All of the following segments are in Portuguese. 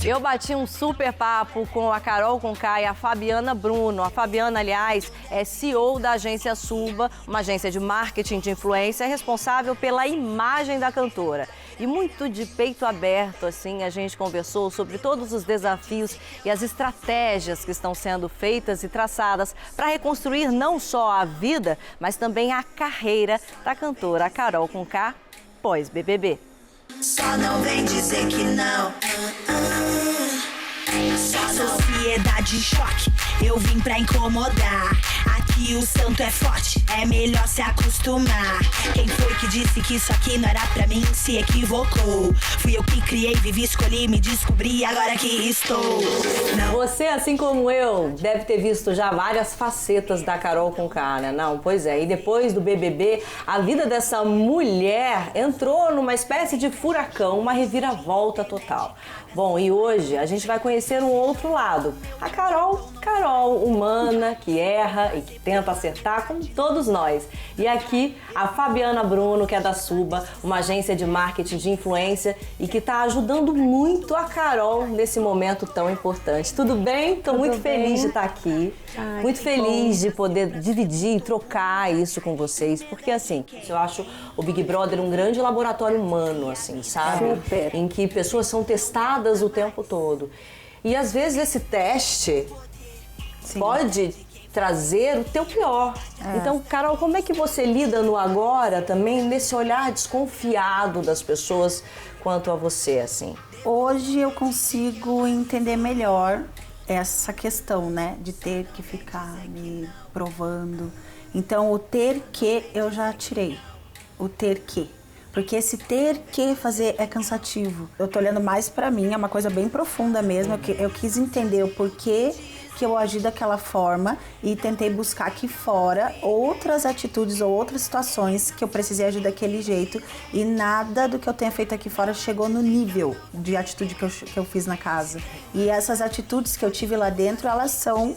Eu bati um super papo com a Carol Conká e a Fabiana Bruno. A Fabiana, aliás, é CEO da agência Suba, uma agência de marketing de influência responsável pela imagem da cantora. E muito de peito aberto, assim, a gente conversou sobre todos os desafios e as estratégias que estão sendo feitas e traçadas para reconstruir não só a vida, mas também a carreira da cantora Carol Conká pós-BBB. Só não vem dizer que não. Sociedade em choque, eu vim pra incomodar. Aqui o santo é forte, é melhor se acostumar. Quem foi que disse que isso aqui não era pra mim? Se equivocou. Fui eu que criei, vivi, escolhi, me descobri, agora que estou. Não. Você, assim como eu, deve ter visto já várias facetas da Carol Conká, né? Não, pois é. E depois do BBB, a vida dessa mulher entrou numa espécie de furacão, uma reviravolta total. Bom, e hoje a gente vai conhecer um outro lado. A Carol, humana, que erra e que tenta acertar como todos nós. E aqui a Fabiana Bruno, que é da Suba, uma agência de marketing de influência e que está ajudando muito a Carol nesse momento tão importante. Tudo bem? Estou muito feliz de estar aqui. Ai, muito feliz de poder dividir e trocar isso com vocês. Porque assim, eu acho o Big Brother um grande laboratório humano, assim, sabe? Super. Em que pessoas são testadas o tempo todo. E às vezes esse teste pode trazer o teu pior. Então, Carol, como é que você lida no agora também nesse olhar desconfiado das pessoas quanto a você, assim? Hoje eu consigo entender melhor essa questão, né, de ter que ficar me provando. Então, o ter que eu já tirei. O ter que. Porque esse ter que fazer é cansativo. Eu tô olhando mais pra mim, é uma coisa bem profunda mesmo. Eu quis entender o porquê que eu agi daquela forma e tentei buscar aqui fora outras atitudes ou outras situações que eu precisei agir daquele jeito. E nada do que eu tenha feito aqui fora chegou no nível de atitude que eu fiz na casa. E essas atitudes que eu tive lá dentro, elas são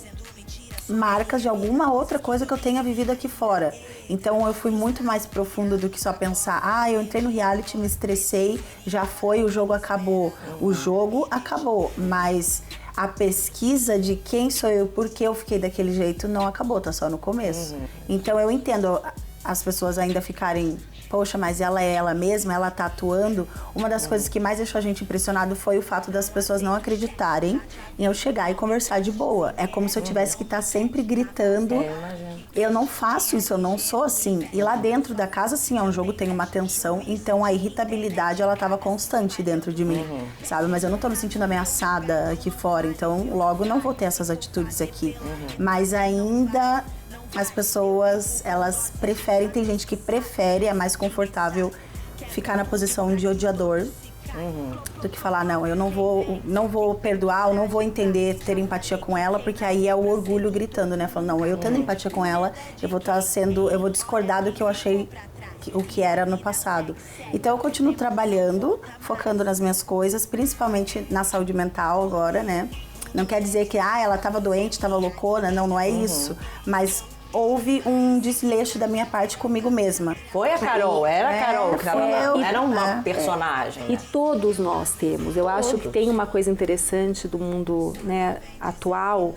marcas de alguma outra coisa que eu tenha vivido aqui fora. Então eu fui muito mais profundo do que só pensar, eu entrei no reality, me estressei, já foi, o jogo acabou. O jogo acabou, mas a pesquisa de quem sou eu, por que eu fiquei daquele jeito, não acabou, tá só no começo. Então eu entendo as pessoas ainda ficarem, poxa, mas ela é ela mesma, ela tá atuando. Uma das coisas que mais deixou a gente impressionado foi o fato das pessoas não acreditarem em eu chegar e conversar de boa. É como se eu tivesse que estar sempre gritando. Eu não faço isso, eu não sou assim. E lá dentro da casa, sim, é um jogo, tem uma tensão, então a irritabilidade, ela tava constante dentro de mim, sabe? Mas eu não tô me sentindo ameaçada aqui fora, então logo não vou ter essas atitudes aqui. Mas ainda as pessoas, elas preferem, tem gente que prefere, é mais confortável ficar na posição de odiador do que falar, não, eu não vou perdoar, eu não vou entender, ter empatia com ela, porque aí é o orgulho gritando, né? Falando, não, eu tendo empatia com ela, eu vou discordar do que eu achei o que era no passado. Então eu continuo trabalhando, focando nas minhas coisas, principalmente na saúde mental agora, né? Não quer dizer que, ela estava doente, estava loucona, não é isso, mas houve um desleixo da minha parte comigo mesma. Foi a Carol, era a Carol, que tava lá. Era uma personagem. E todos nós temos. Eu acho que tem uma coisa interessante do mundo, né, atual,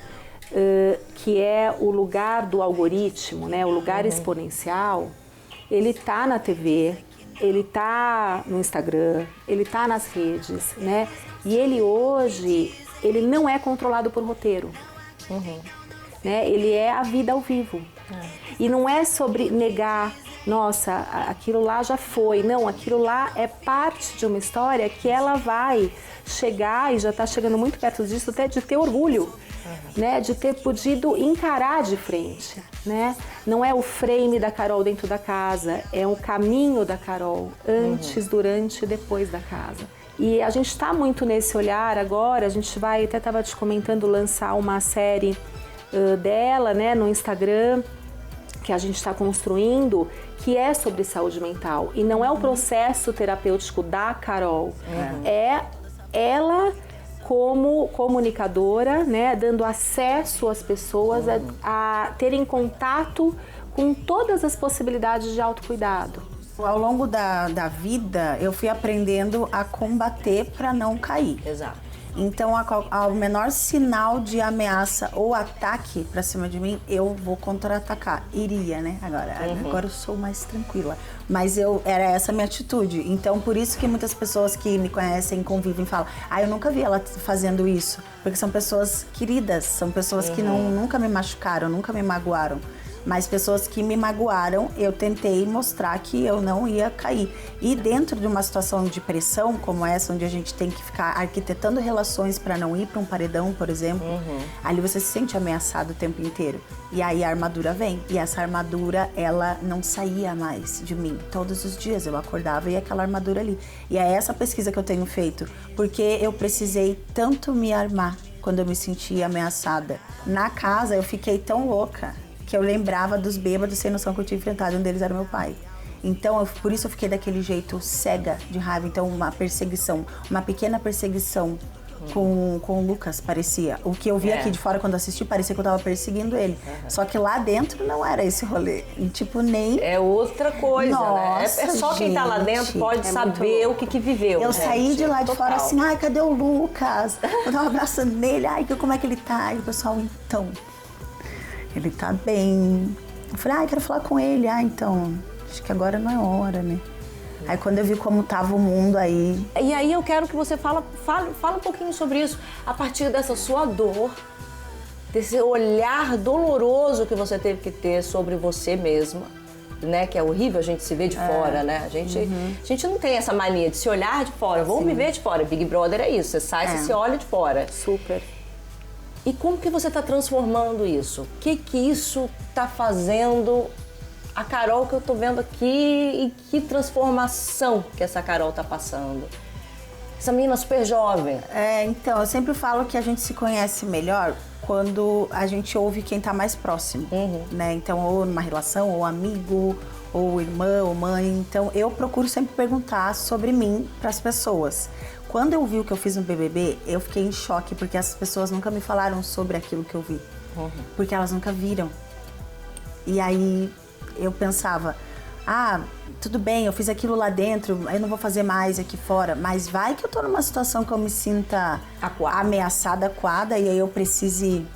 que é o lugar do algoritmo, né, o lugar exponencial. Ele tá na TV, ele tá no Instagram, ele tá nas redes, né? E ele hoje, ele não é controlado por roteiro. Né? Ele é a vida ao vivo. E não é sobre negar, nossa, aquilo lá já foi. Não, aquilo lá é parte de uma história que ela vai chegar, e já está chegando muito perto disso, até de ter orgulho, né? De ter podido encarar de frente. Né? Não é o frame da Carol dentro da casa, é o caminho da Carol, antes, durante e depois da casa. E a gente está muito nesse olhar agora, a gente vai, até estava te comentando, lançar uma série dela, né, no Instagram, que a gente está construindo, que é sobre saúde mental. E não é o processo terapêutico da Carol, é ela como comunicadora, né, dando acesso às pessoas a terem contato com todas as possibilidades de autocuidado. Ao longo da vida, eu fui aprendendo a combater para não cair. Exato. Então, ao menor sinal de ameaça ou ataque pra cima de mim, eu vou contra-atacar. Iria, né? Agora eu sou mais tranquila. Mas era essa a minha atitude. Então, por isso que muitas pessoas que me conhecem, convivem, falam: eu nunca vi ela fazendo isso. Porque são pessoas queridas, são pessoas que nunca me machucaram, nunca me magoaram. Mas pessoas que me magoaram, eu tentei mostrar que eu não ia cair. E dentro de uma situação de pressão como essa, onde a gente tem que ficar arquitetando relações para não ir para um paredão, por exemplo, ali você se sente ameaçado o tempo inteiro. E aí a armadura vem. E essa armadura, ela não saía mais de mim. Todos os dias eu acordava e aquela armadura ali. E é essa pesquisa que eu tenho feito, porque eu precisei tanto me armar quando eu me sentia ameaçada. Na casa eu fiquei tão louca que eu lembrava dos bêbados sem noção que eu tinha enfrentado, um deles era meu pai. Então, por isso eu fiquei daquele jeito cega de raiva. Então, uma perseguição, uma pequena perseguição com o Lucas, parecia. O que eu vi aqui de fora quando assisti, parecia que eu tava perseguindo ele. Só que lá dentro não era esse rolê. Tipo, nem... É outra coisa, Nossa, né? É só quem tá lá dentro pode saber o que viveu. Eu saí de lá de Total. fora assim: ai, cadê o Lucas? Vou dar um abraço nele. Ai, como é que ele tá? E o pessoal, então... Ele tá bem. Eu falei: quero falar com ele. Então, acho que agora não é hora, né? Aí quando eu vi como tava o mundo aí... E aí eu quero que você fale um pouquinho sobre isso, a partir dessa sua dor, desse olhar doloroso que você teve que ter sobre você mesma, né? Que é horrível a gente se ver de fora, né? A gente não tem essa mania de se olhar de fora. Vamos me ver de fora. Big Brother é isso, você sai, você se olha de fora. Super. E como que você está transformando isso? O que isso está fazendo a Carol que eu tô vendo aqui e que transformação que essa Carol tá passando? Essa menina super jovem. Então, eu sempre falo que a gente se conhece melhor quando a gente ouve quem tá mais próximo, né? Então, ou numa relação, ou amigo, ou irmã, ou mãe. Então, eu procuro sempre perguntar sobre mim pras pessoas. Quando eu vi o que eu fiz no BBB, eu fiquei em choque, porque as pessoas nunca me falaram sobre aquilo que eu vi. Porque elas nunca viram. E aí eu pensava: tudo bem, eu fiz aquilo lá dentro, eu não vou fazer mais aqui fora. Mas vai que eu tô numa situação que eu me sinta ameaçada, acuada, e aí eu precise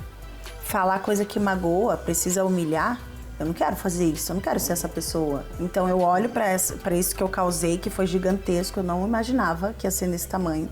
falar coisa que magoa, precisa humilhar. Eu não quero fazer isso, eu não quero ser essa pessoa. Então eu olho pra isso que eu causei, que foi gigantesco, eu não imaginava que ia ser nesse tamanho.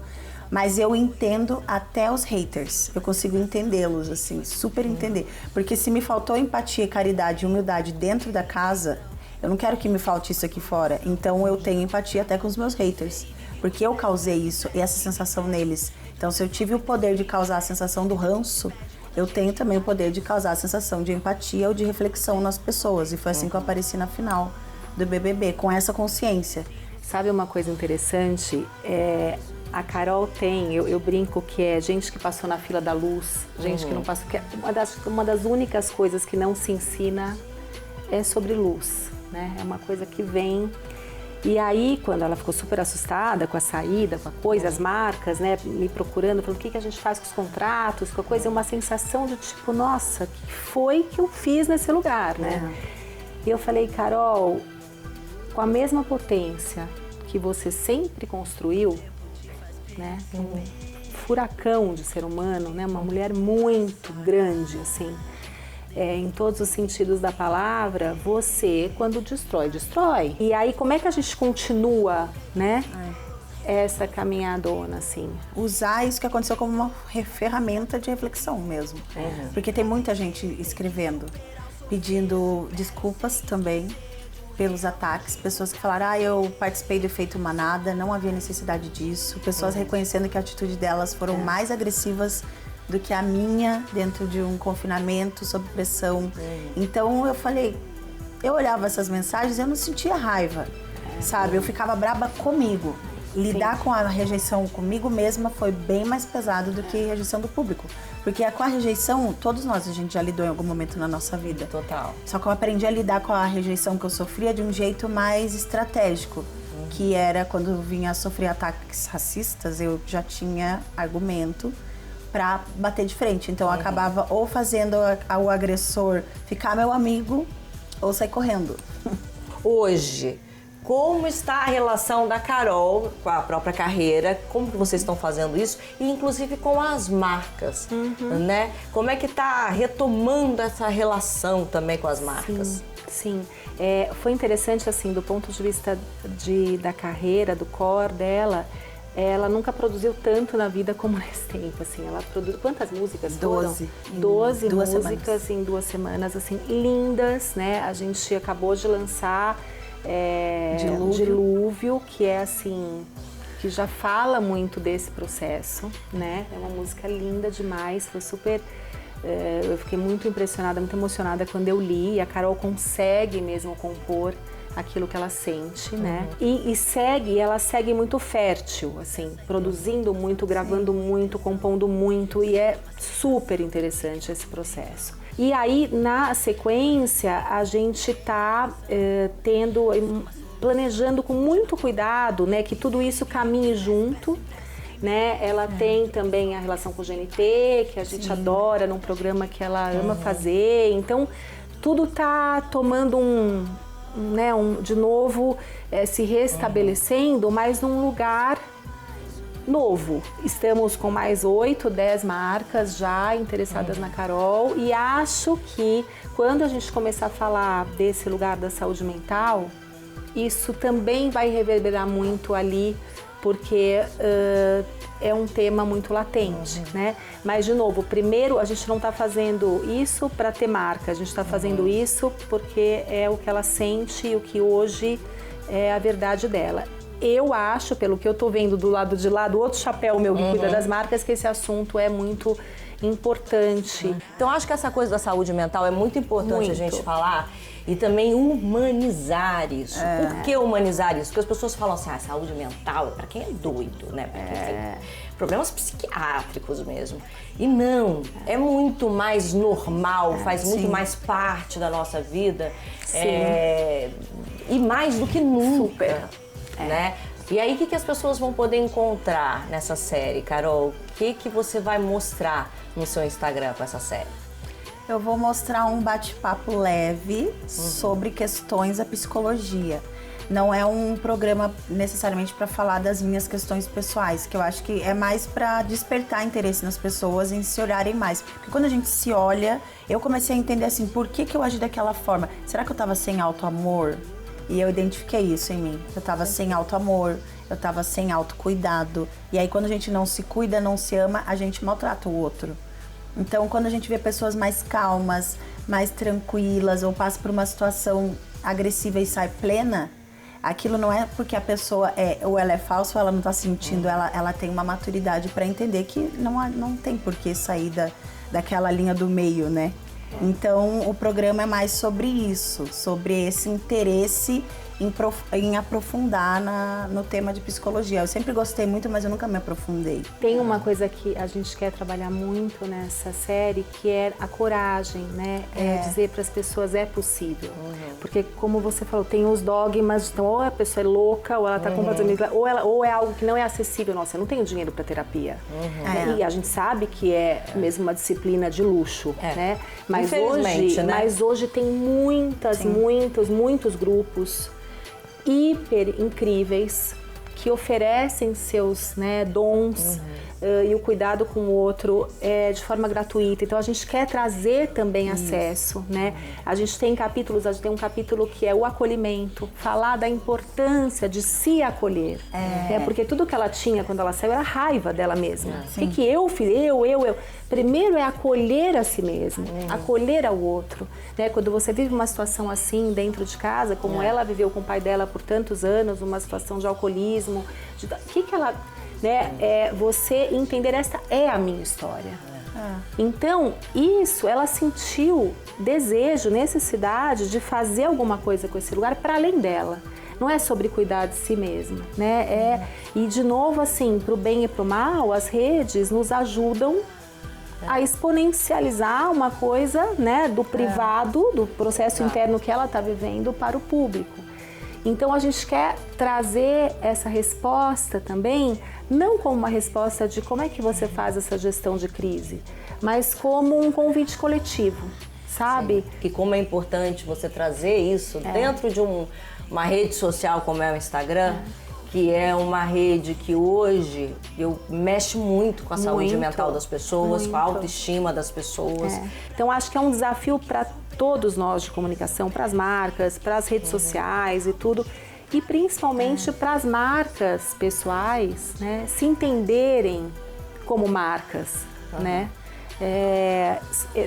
Mas eu entendo até os haters, eu consigo entendê-los, assim, super entender. Porque se me faltou empatia, caridade e humildade dentro da casa, eu não quero que me falte isso aqui fora. Então eu tenho empatia até com os meus haters, porque eu causei isso e essa sensação neles. Então se eu tive o poder de causar a sensação do ranço, eu tenho também o poder de causar a sensação de empatia ou de reflexão nas pessoas. E foi assim que eu apareci na final do BBB, com essa consciência. Sabe uma coisa interessante? A Carol tem, eu brinco que é gente que passou na fila da luz, gente que não passou, que é uma das únicas coisas que não se ensina é sobre luz, né? É uma coisa que vem. E aí, quando ela ficou super assustada com a saída, com a coisa, as marcas, né, me procurando, falando o que a gente faz com os contratos, com a coisa, é uma sensação de tipo, nossa, o que foi que eu fiz nesse lugar, né? E eu falei: Carol, com a mesma potência que você sempre construiu, né, um furacão de ser humano, né, uma mulher muito grande, assim, em todos os sentidos da palavra, você, quando destrói, destrói. E aí, como é que a gente continua, né, essa caminhadona, assim? Usar isso que aconteceu como uma ferramenta de reflexão mesmo. Porque tem muita gente escrevendo, pedindo desculpas também pelos ataques, pessoas que falaram: eu participei do efeito manada, não havia necessidade disso, pessoas reconhecendo que a atitude delas foram mais agressivas do que a minha dentro de um confinamento, sob pressão. Então eu falei, eu olhava essas mensagens e eu não sentia raiva, sabe? Eu ficava braba comigo. Lidar com a rejeição comigo mesma foi bem mais pesado do que a rejeição do público. Porque com a rejeição, todos nós, a gente já lidou em algum momento na nossa vida. Total. Só que eu aprendi a lidar com a rejeição que eu sofria de um jeito mais estratégico. Que era quando eu vinha a sofrer ataques racistas, eu já tinha argumento pra bater de frente. Então eu acabava ou fazendo o agressor ficar meu amigo ou sair correndo. Hoje, como está a relação da Carol com a própria carreira, como que vocês estão fazendo isso, e inclusive com as marcas, né? Como é que está retomando essa relação também com as marcas? Sim. Foi interessante, assim, do ponto de vista da carreira, do core dela, ela nunca produziu tanto na vida como nesse tempo, assim. Ela produziu quantas músicas? 12. 12 duas músicas semanas. em 2 semanas, assim, lindas, né? A gente acabou de lançar Dilúvio, que é assim, que já fala muito desse processo, né? É uma música linda demais, foi super... eu fiquei muito impressionada, muito emocionada quando eu li. A Carol consegue mesmo compor aquilo que ela sente, né? E ela segue muito fértil, assim, produzindo muito, gravando muito, compondo muito, e é super interessante esse processo. E aí, na sequência, a gente tá planejando com muito cuidado, né, que tudo isso caminhe junto, né? Ela tem também a relação com o GNT, que a gente adora, num programa que ela ama fazer. Então, tudo tá tomando de novo, se restabelecendo, mas num lugar novo. Estamos com mais 8, 10 marcas já interessadas na Carol, e acho que quando a gente começar a falar desse lugar da saúde mental, isso também vai reverberar muito ali, porque é um tema muito latente, né? Mas, de novo, primeiro, a gente não está fazendo isso para ter marca, a gente está fazendo isso porque é o que ela sente e o que hoje é a verdade dela. Eu acho, pelo que eu tô vendo do lado de lá, do outro chapéu meu que cuida das marcas, que esse assunto é muito importante. Então, acho que essa coisa da saúde mental é muito importante a gente falar e também humanizar isso. Por que humanizar isso? Porque as pessoas falam assim, saúde mental é para quem é doido, né? Pra quem tem problemas psiquiátricos mesmo. E não, é muito mais normal, faz muito mais parte da nossa vida. E mais do que nunca. Super. Né? E aí, o que as pessoas vão poder encontrar nessa série, Carol? O que você vai mostrar no seu Instagram com essa série? Eu vou mostrar um bate-papo leve sobre questões da psicologia. Não é um programa necessariamente para falar das minhas questões pessoais, que eu acho que é mais para despertar interesse nas pessoas em se olharem mais. Porque quando a gente se olha, eu comecei a entender assim, por que eu agi daquela forma? Será que eu tava sem auto-amor? E eu identifiquei isso em mim. Eu tava sem auto-amor, eu tava sem autocuidado. E aí, quando a gente não se cuida, não se ama, a gente maltrata o outro. Então, quando a gente vê pessoas mais calmas, mais tranquilas, ou passa por uma situação agressiva e sai plena, aquilo não é porque a pessoa ou ela é falsa ou ela não tá sentindo, ela tem uma maturidade para entender que não tem por que sair daquela linha do meio, né? Então, o programa é mais sobre isso, sobre esse interesse em aprofundar no tema de psicologia. Eu sempre gostei muito, mas eu nunca me aprofundei. Tem uma coisa que a gente quer trabalhar muito nessa série, que é a coragem, né? Dizer para as pessoas é possível. Porque, como você falou, tem os dogmas, então ou a pessoa é louca, ou ela está completamente... Ou é algo que não é acessível. Nossa, eu não tenho dinheiro para terapia. E a gente sabe que é mesmo uma disciplina de luxo, né? Mas hoje tem muitos grupos hiper incríveis que oferecem seus dons e o cuidado com o outro de forma gratuita. Então a gente quer trazer também acesso, né? A gente tem um capítulo que é o acolhimento, falar da importância de se acolher, né? Porque tudo que ela tinha quando ela saiu era raiva dela mesma. O que eu fiz? Eu. Primeiro é acolher a si mesmo, acolher ao outro, né? Quando você vive uma situação assim dentro de casa, como ela viveu com o pai dela por tantos anos, uma situação de alcoolismo, o que ela... Né? Você entender, essa é a minha história. Então, ela sentiu desejo, necessidade de fazer alguma coisa com esse lugar para além dela. Não é sobre cuidar de si mesma, né? E de novo, assim, pro bem e pro mal, as redes nos ajudam a exponencializar uma coisa, né, do privado, do processo interno que ela está vivendo para o público. Então a gente quer trazer essa resposta também, não como uma resposta de como é que você faz essa gestão de crise, mas como um convite coletivo, sabe? Sim. E como é importante você trazer isso dentro de uma rede social como é o Instagram, que é uma rede que hoje mexe muito com a saúde mental das pessoas, com a autoestima das pessoas. Então acho que é um desafio para todos nós de comunicação, para as marcas, para as redes sociais e tudo, e principalmente para as marcas pessoais, né, se entenderem como marcas, né?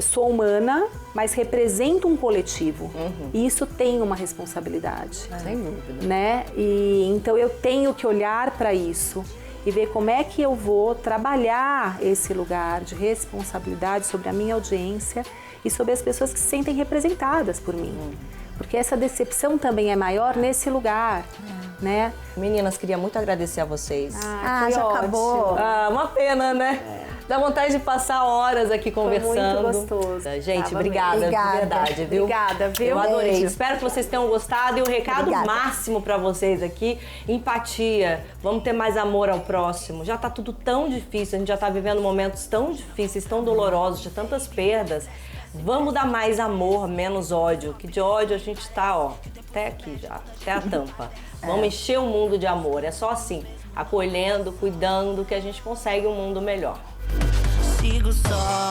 Sou humana, mas represento um coletivo. E isso tem uma responsabilidade. Sem dúvida. Né? E então eu tenho que olhar para isso e ver como é que eu vou trabalhar esse lugar de responsabilidade sobre a minha audiência e sobre as pessoas que se sentem representadas por mim. Porque essa decepção também é maior nesse lugar. Né? Meninas, queria muito agradecer a vocês. já ótimo. acabou. Uma pena, né? Dá vontade de passar horas aqui conversando. Muito gostoso. Gente, Tava obrigada, Obrigada. de verdade, viu? Obrigada, viu? Eu adorei. Beijo. Espero que vocês tenham gostado. E o recado Obrigada. máximo pra vocês aqui, empatia. Vamos ter mais amor ao próximo. Já tá tudo tão difícil, a gente já tá vivendo momentos tão difíceis, tão dolorosos, de tantas perdas. Vamos dar mais amor, menos ódio. Que de ódio a gente tá, ó, até aqui já, até a tampa. Vamos encher o mundo de amor. É só assim, acolhendo, cuidando, que a gente consegue um mundo melhor. Sigo só.